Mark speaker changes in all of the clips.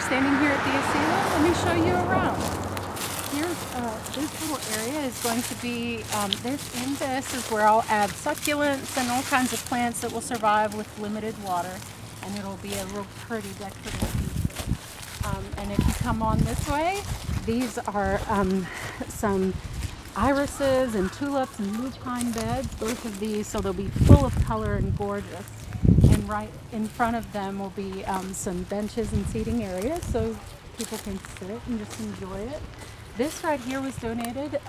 Speaker 1: We're standing here at the Asilo. Let me show you around. Here's this little area is going to be, this is where I'll add succulents and all kinds of plants that will survive with limited water. And it'll be a real pretty decorative piece. And if you come on this way, these are some irises and tulips and lupine beds, both of these, so they'll be full of color and gorgeous. And right in front of them will be some benches and seating areas so people can sit and just enjoy it. This right here was donated.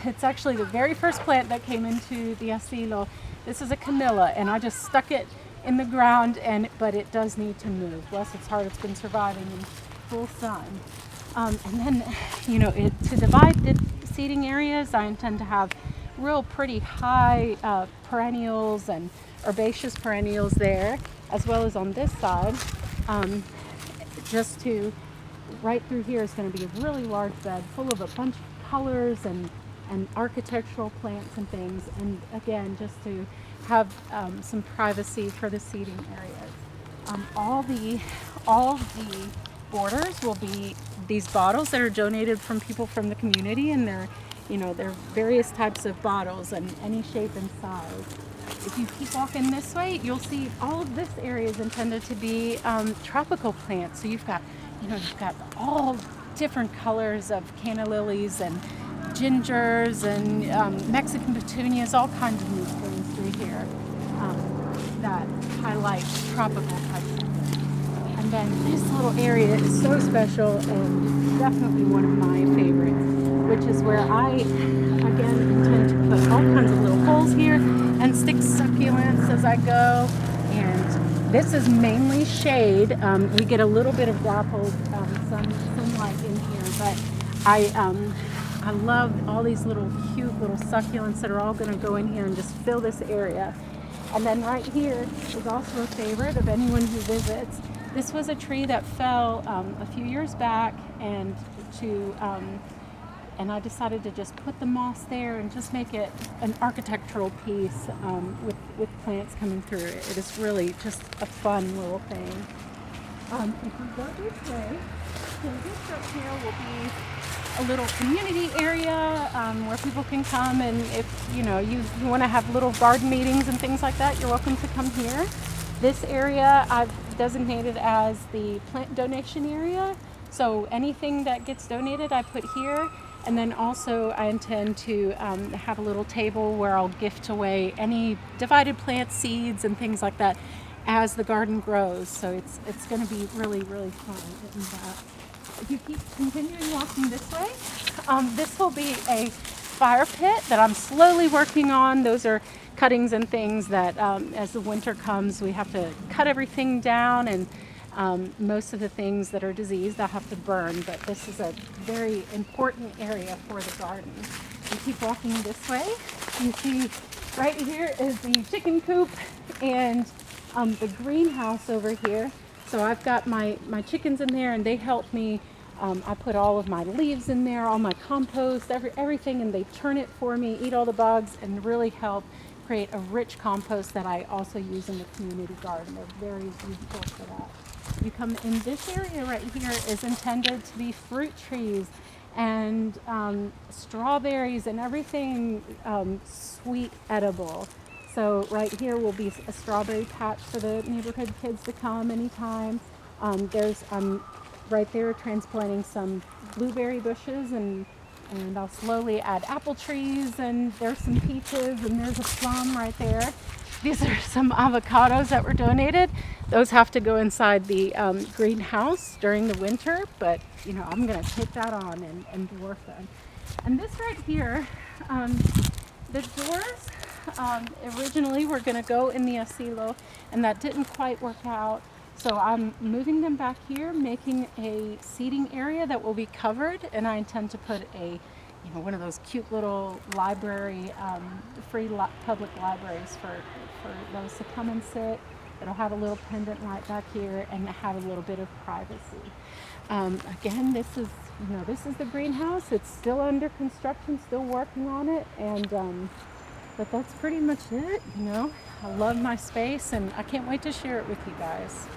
Speaker 1: It's actually the very first plant that came into the Asilo. This is a Canola, and I just stuck it in the ground, but it does need to move. Bless its heart, it's been surviving in full sun. And then, to divide the seating areas, I intend to have real pretty high perennials and herbaceous perennials there, as well as on this side. Right through here is going to be a really large bed full of a bunch of colors and architectural plants and things. And again, just to have some privacy for the seating areas. All the borders will be these bottles that are donated from people from the community, and they're various types of bottles and any shape and size. If you keep walking this way, you'll see all of this area is intended to be tropical plants. So you've got all different colors of canna lilies and gingers and Mexican petunias, all kinds of new things through here that highlight tropical types of things. And then this little area is so special and definitely one of my favorites, which is where I, again, intend to put all kinds of little holes here and stick succulents as I go. And this is mainly shade. We get a little bit of dappled sunlight in here, but I love all these cute little succulents that are all going to go in here and just fill this area. And then right here is also a favorite of anyone who visits. This was a tree that fell a few years back, and I decided to just put the moss there and just make it an architectural piece with plants coming through it. It is really just a fun little thing. If you go this way, so this up here will be a little community area where people can come, and if you want to have little garden meetings and things like that, you're welcome to come here. This area I've designated as the plant donation area, so anything that gets donated I put here. And then also I intend to have a little table where I'll gift away any divided plant seeds and things like that as the garden grows. So it's going to be really, really fun. If you keep continuing walking this way, this will be a fire pit that I'm slowly working on. Those are cuttings and things that as the winter comes, we have to cut everything down, and most of the things that are diseased I'll have to burn, but this is a very important area for the garden. You keep walking this way, you see right here is the chicken coop and the greenhouse over here. So I've got my chickens in there, and they help me. I put all of my leaves in there, all my compost, everything, and they turn it for me, eat all the bugs, and really help create a rich compost that I also use in the community garden. They're very useful for that. You come in this area right here is intended to be fruit trees and strawberries and everything sweet edible. So right here will be a strawberry patch for the neighborhood kids to come anytime. I'm right there transplanting some blueberry bushes, and I'll slowly add apple trees, and there's some peaches, and there's a plum right there. These are some avocados that were donated. Those have to go inside the greenhouse during the winter, but I'm going to take that on and dwarf them. And this right here, the doors originally were going to go in the Asilo, and that didn't quite work out. So I'm moving them back here, making a seating area that will be covered, and I intend to put one of those cute little library, public libraries for those to come and sit. It'll have a little pendant light back here and have a little bit of privacy. Again, this is the greenhouse. It's still under construction, still working on it, but that's pretty much it. I love my space, and I can't wait to share it with you guys.